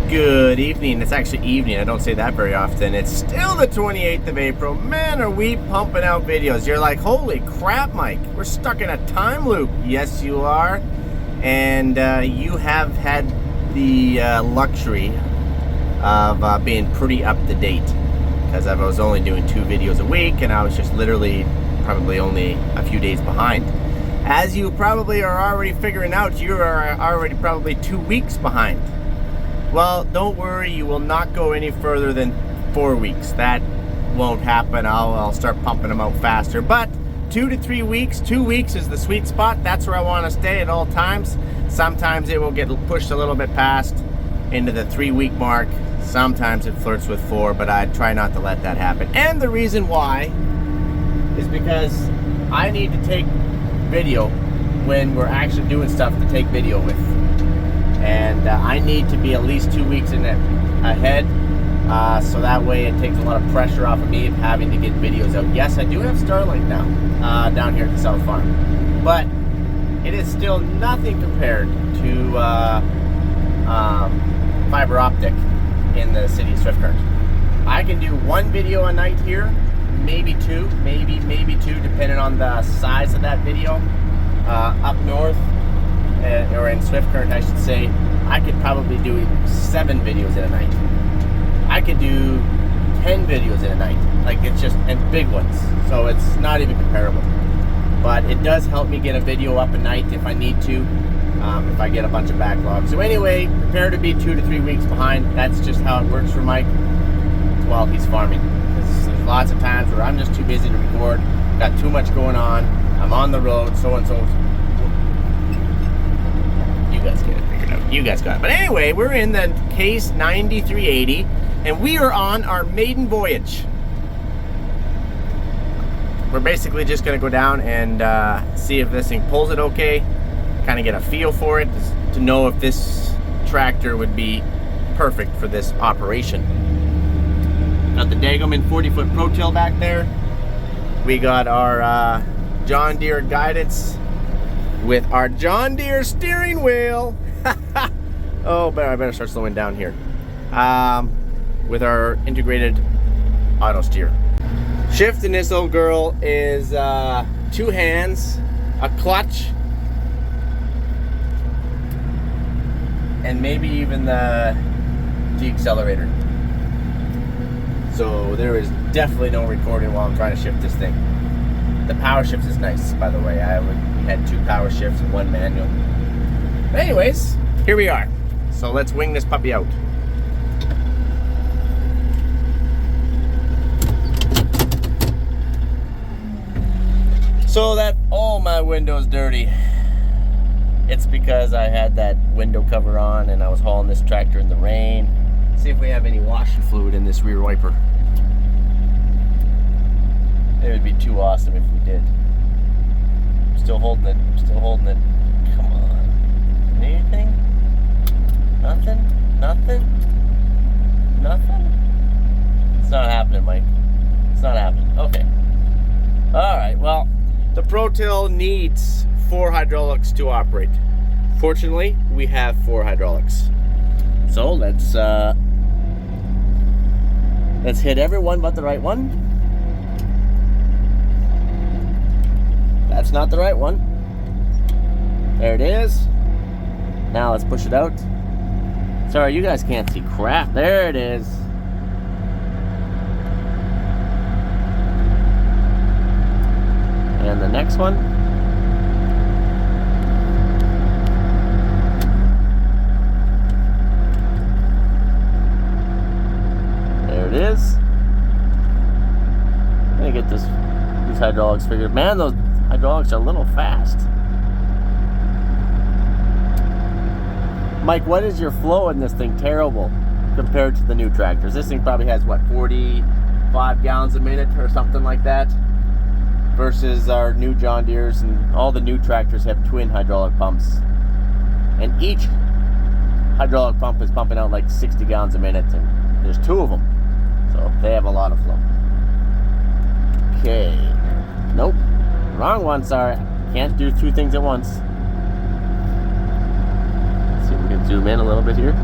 Good evening. It's actually evening. I don't say that very often. It's still the 28th of April. Man, are we pumping out videos. You're like, holy crap, Mike. We're stuck in a time loop. Yes, you are. And you have had the luxury of being pretty up to date. Because I was only doing 2 videos a week, and I was just literally probably only a few days behind. As you probably are already figuring out, you are already probably 2 weeks behind. Well, don't worry, you will not go any further than 4 weeks. That won't happen. I'll start pumping them out faster. But 2 to 3 weeks, 2 weeks is the sweet spot. That's where I want to stay at all times. Sometimes it will get pushed a little bit past into the 3-week mark. Sometimes it flirts with 4, but I try not to let that happen. And the reason why is because I need to take video when we're actually doing stuff to take video with. And I need to be at least 2 weeks ahead, so that way it takes a lot of pressure off of me of having to get videos out. Yes, I do have Starlink now down here at the South Farm, but it is still nothing compared to fiber optic in the city of Swift Current. I can do 1 video a night here, maybe 2, maybe 2, depending on the size of that video. Up north, or in Swift Current, I should say, I could probably do 7 videos in a night. I could do 10 videos in a night. Like, it's just, and big ones. So it's not even comparable. But it does help me get a video up a night if I need to, if I get a bunch of backlog. So anyway, prepare to be 2 to 3 weeks behind. That's just how it works for Mike while he's farming. Because there's lots of times where I'm just too busy to record, got too much going on, I'm on the road, so and so. You guys get it figured out. You guys got it. But anyway, we're in the case 9380, and we are on our maiden voyage. We're basically just going to go down and see if this thing pulls it okay, kind of get a feel for it, to know if this tractor would be perfect for this operation. Got the Dagoman 40-foot Protill back there. We got our John Deere guidance with our John Deere steering wheel. Oh, but I better start slowing down here. With our integrated auto steer. Shift in this old girl is 2 hands, a clutch, and maybe even the deaccelerator. So there is definitely no recording while I'm trying to shift this thing. The power shift is nice, by the way. We had 2 power shifts and 1 manual. But anyways, here we are. So let's wing this puppy out. So that all my window's dirty. It's because I had that window cover on and I was hauling this tractor in the rain. See if we have any washing fluid in this rear wiper. It would be too awesome if we did. Still holding it. Still holding it. Come on. Anything? Nothing? Nothing? Nothing? It's not happening, Mike. It's not happening. Okay. Alright, well, the Protill needs 4 hydraulics to operate. Fortunately, we have 4 hydraulics. So let's hit every one but the right one. That's not the right one. There it is. Now let's push it out. Sorry, you guys can't see crap. There it is. And the next one. There it is. Let me get these hydraulics figured. Man, those hydraulics are a little fast. Mike, what is your flow in this thing? Terrible compared to the new tractors. This thing probably has, what, 45 gallons a minute or something like that, versus our new John Deeres, and all the new tractors have twin hydraulic pumps. And each hydraulic pump is pumping out like 60 gallons a minute, and there's 2 of them. So they have a lot of flow. Okay. Nope. Wrong one, sorry. Can't do 2 things at once. Let's see if we can zoom in a little bit here.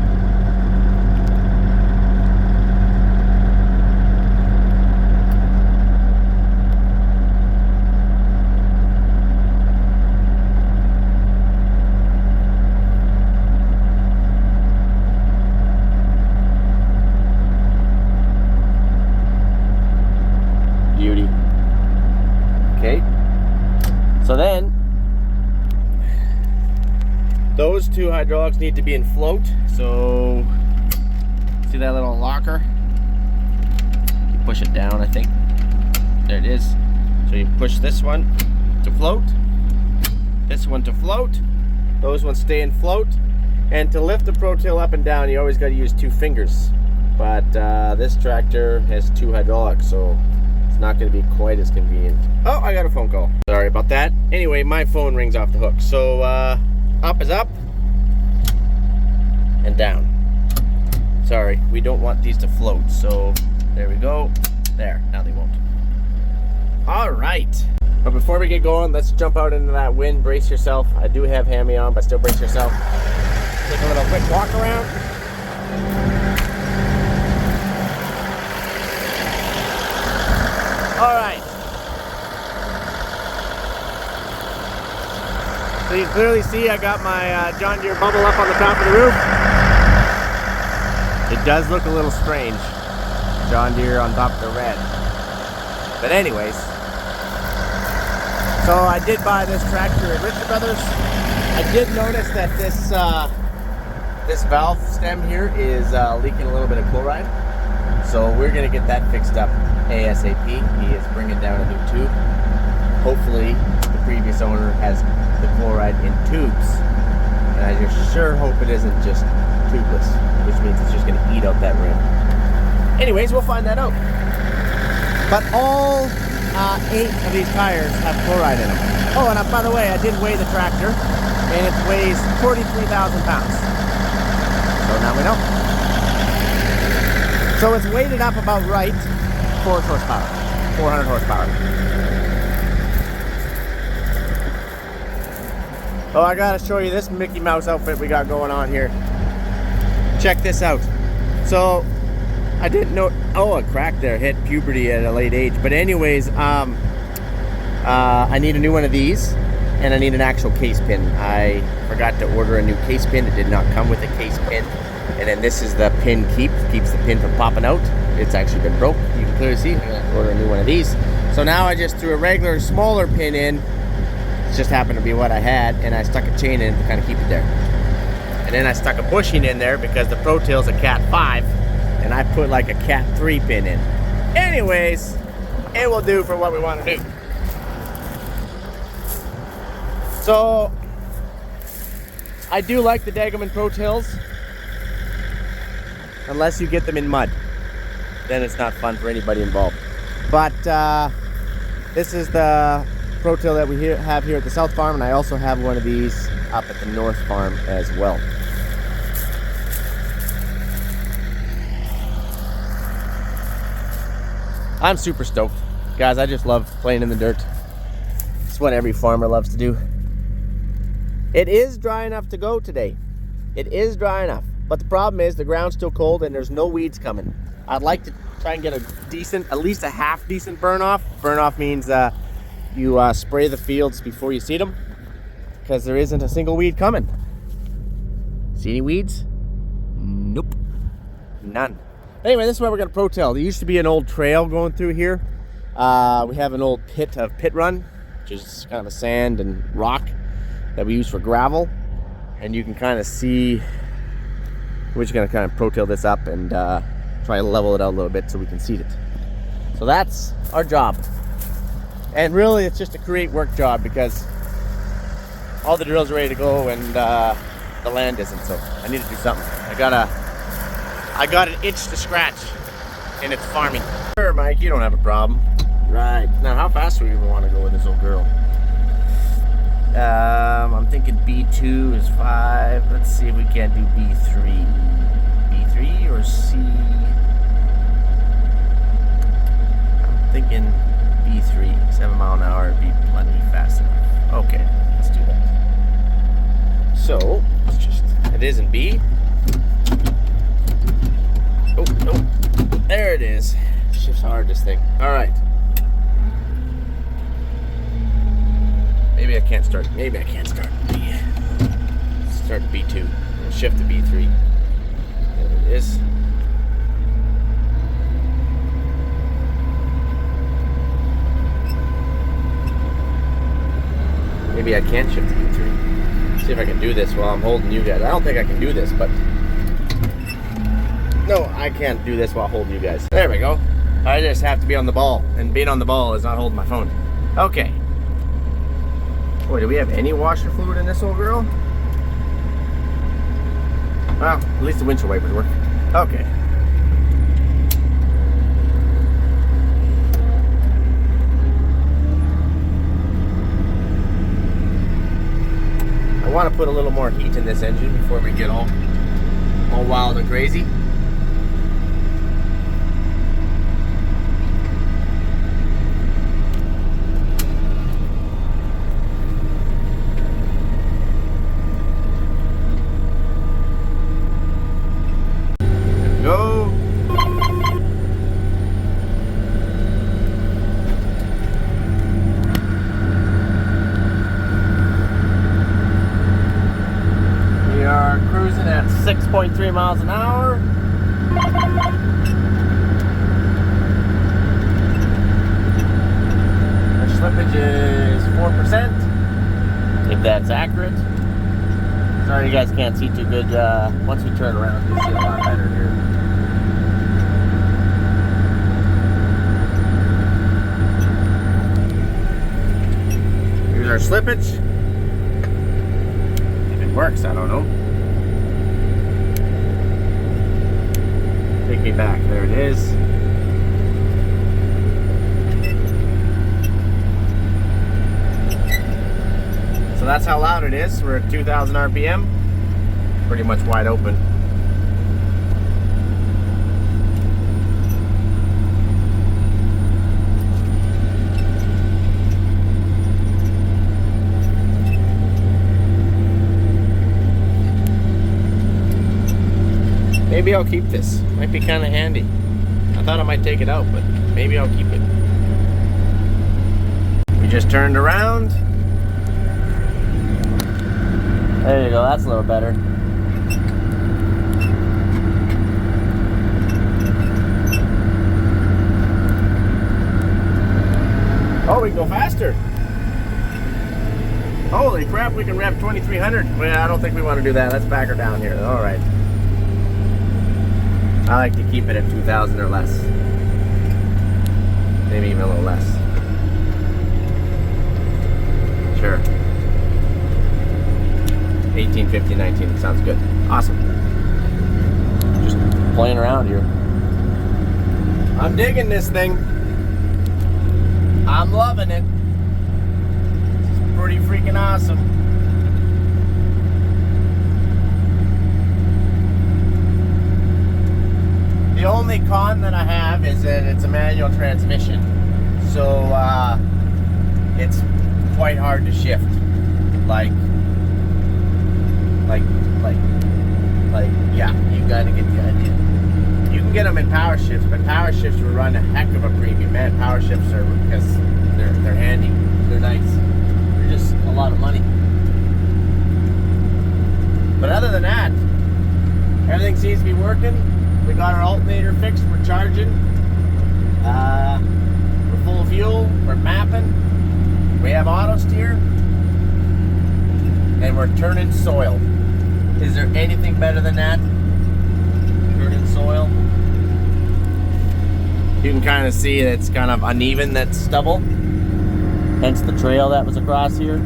two hydraulics need to be in float. So, see that little locker? You push it down, I think. There it is. So you push this one to float, this one to float, those ones stay in float. And to lift the Protill up and down, you always got to use two fingers. But this tractor has two hydraulics, so it's not going to be quite as convenient. Oh, I got a phone call. Sorry about that. Anyway, my phone rings off the hook. So up is up and down. Sorry, we don't want these to float. So there we go. There, now they won't. All right. But before we get going, let's jump out into that wind. Brace yourself. I do have hammy on, but still brace yourself. Take a little quick walk around. All right. So you can clearly see I got my John Deere bubble up on the top of the roof. It does look a little strange. John Deere on top of the red. But anyways, so I did buy this tractor at Richard Brothers. I did notice that this valve stem here is leaking a little bit of chloride. So we're gonna get that fixed up ASAP. He is bringing down a new tube. Hopefully the previous owner has the chloride in tubes. And I just sure hope it isn't just tubeless, which means it's just gonna eat out that rim. Anyways, we'll find that out. But all 8 of these tires have chloride in them. Oh, and by the way, I did weigh the tractor, and it weighs 43,000 pounds. So now we know. So it's weighted up about right, 400 horsepower. 400 horsepower. Oh, I gotta show you this Mickey Mouse outfit we got going on here. Check this out. So, I didn't know, oh, a crack there, hit puberty at a late age. But anyways, I need a new one of these, and I need an actual case pin. I forgot to order a new case pin. It did not come with a case pin. And then this is the pin keeps the pin from popping out. It's actually been broke. You can clearly see, I'm gonna order a new one of these. So now I just threw a regular smaller pin in. It just happened to be what I had, and I stuck a chain in to kind of keep it there. And then I stuck a bushing in there because the Protill's a Cat 5. And I put like a Cat 3 pin in. Anyways, it will do for what we want to do. So, I do like the Degelman Protills. Unless you get them in mud. Then it's not fun for anybody involved. But this is the Protill that we have here at the South Farm. And I also have one of these up at the North Farm as well. I'm super stoked. Guys, I just love playing in the dirt. It's what every farmer loves to do. It is dry enough to go today. It is dry enough. But the problem is the ground's still cold and there's no weeds coming. I'd like to try and get a decent, at least a half decent burn off. Burn off means you spray the fields before you seed them, because there isn't a single weed coming. See any weeds? Nope. None. Anyway, this is what we're going to Protill. There used to be an old trail going through here. We have an old pit run, which is kind of a sand and rock that we use for gravel. And you can kind of see, we're just going to kind of Protill this up and try to level it out a little bit so we can seed it. So that's our job. And really, it's just a create work job because all the drills are ready to go and the land isn't. So I need to do something. I got an itch to scratch, and it's farming. Sure, Mike, you don't have a problem. Right. Now, how fast do we even want to go with this old girl? I'm thinking B2 is 5. Let's see if we can't do B3. B3 or C? I'm thinking B3. 7 mile an hour would be plenty fast enough. Okay, let's do that. So, let's just, it is in B. Oh, no. There it is. Shifts hard, this thing. All right. Maybe I can't start. Maybe I can't start B. Start B2. We'll shift to B3. There it is. Maybe I can't shift to B3. See if I can do this while I'm holding you guys. I don't think I can do this, but no, I can't do this while holding you guys. There we go. I just have to be on the ball, and being on the ball is not holding my phone. Okay. Boy, do we have any washer fluid in this old girl? Well, at least the windshield wipers work. Okay. I want to put a little more heat in this engine before we get all wild and crazy. Go. We are cruising at 6.3 miles an hour. Our slippage is 4%, if that's accurate. Sorry you guys can't see too good. Once we turn around, you'll see a lot better here. Here's our slippage. If it works, I don't know. Take me back. There it is. So that's how loud it is. We're at 2,000 RPM. Pretty much wide open. Maybe I'll keep this. Might be kind of handy. I thought I might take it out, but maybe I'll keep it. We just turned around. There you go, that's a little better. Oh, we can go faster. Holy crap, we can rev 2,300. Well, I don't think we want to do that. Let's back her down here. All right. I like to keep it at 2,000 or less. Maybe even a little less. Sure. 18, 15, 19. Sounds good. Awesome. Just playing around here. I'm digging this thing. I'm loving it. It's pretty freaking awesome. The only con that I have is that it's a manual transmission. So it's quite hard to shift. Yeah, you gotta get the idea. You can get them in power shifts, but power shifts will run a heck of a premium. Man, power shifts are, because they're handy, they're nice. They're just a lot of money. But other than that, everything seems to be working. We got our alternator fixed, we're charging. We're full of fuel, we're mapping. We have auto steer. And we're turning soil. Is there anything better than that? Turning soil. You can kind of see it's kind of uneven, that stubble. Hence the trail that was across here.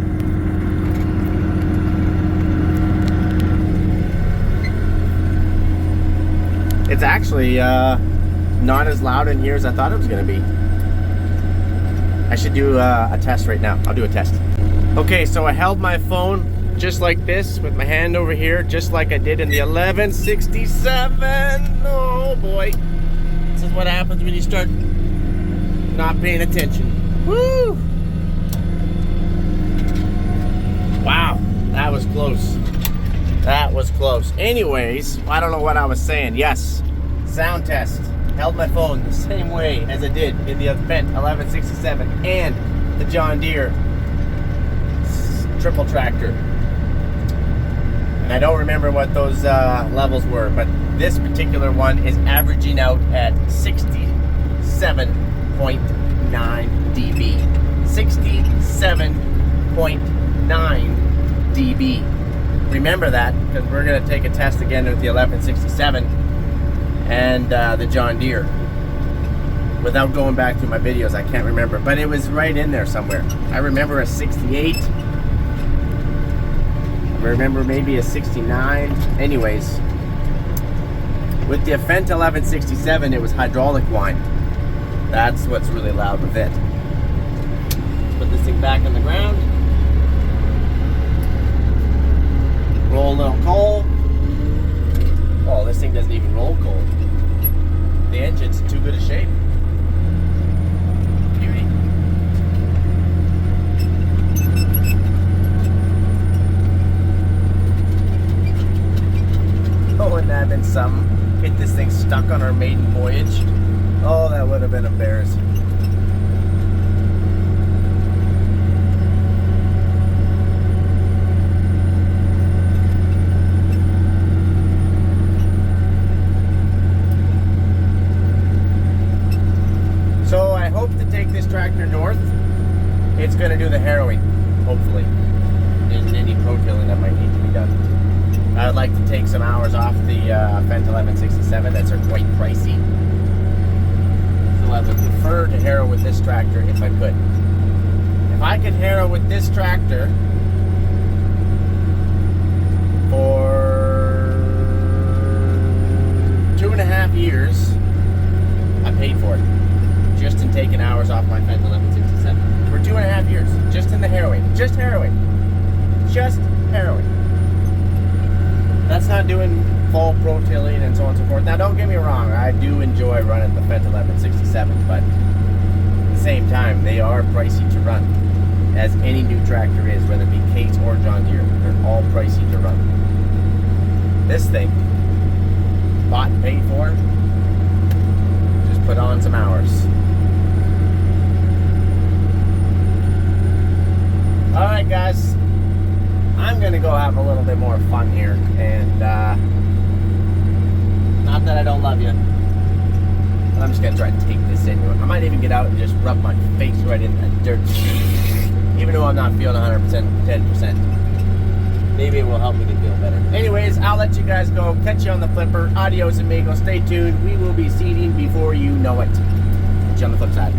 It's actually not as loud in here as I thought it was going to be. I should do a test right now. I'll do a test. Okay, so I held my phone just like this with my hand over here, just like I did in the 1167. Oh boy. This is what happens when you start not paying attention. Woo! Wow, that was close. That was close. Anyways, I don't know what I was saying. Yes, sound test. Held my phone the same way as I did in the Event 1167 and the John Deere triple tractor. And I don't remember what those levels were, but this particular one is averaging out at 67.9 dB. 67.9 dB. remember that because we're going to take a test again with the 1167 and the John Deere. Without going back through my videos, I can't remember, but it was right in there somewhere. I remember a 68. I remember maybe a 69. Anyways, with the Fendt 1167, it was hydraulic whine. That's what's really loud with it. Put this thing back on the ground. Roll a little coal. Oh, this thing doesn't even roll coal. The engine's in too good a shape. Beauty. Oh, wouldn't that have been something? Get this thing stuck on our maiden voyage. Oh, that would have been embarrassing. So I hope to take this tractor north. It's going to do the harrowing, hopefully. And any protilling that might need to be done. I'd like to take some hours off the Fendt 1167. That's quite pricey. So I would prefer to harrow with this tractor if I could. If I could harrow with this tractor for 2.5 years, I paid for it. Just in taking hours off my Fendt 1167. For 2.5 years. Just in the harrowing. Just harrowing. Just harrowing. That's not doing full protilling and so on and so forth. Now, don't get me wrong. I do enjoy running the Fendt 1167, but at the same time, they are pricey to run. As any new tractor is, whether it be Case or John Deere. They're all pricey to run. This thing, bought and paid for, just put on some hours. Alright guys, I'm going to go have a little bit more fun here, and not that I don't love you, but I'm just going to try to take this in. I might even get out and just rub my face right in that dirt, even though I'm not feeling 100%, 10%. Maybe it will help me to feel better. Anyways, I'll let you guys go. Catch you on the flipper. Adios amigos. Stay tuned. We will be seeding before you know it. Catch you on the flip side.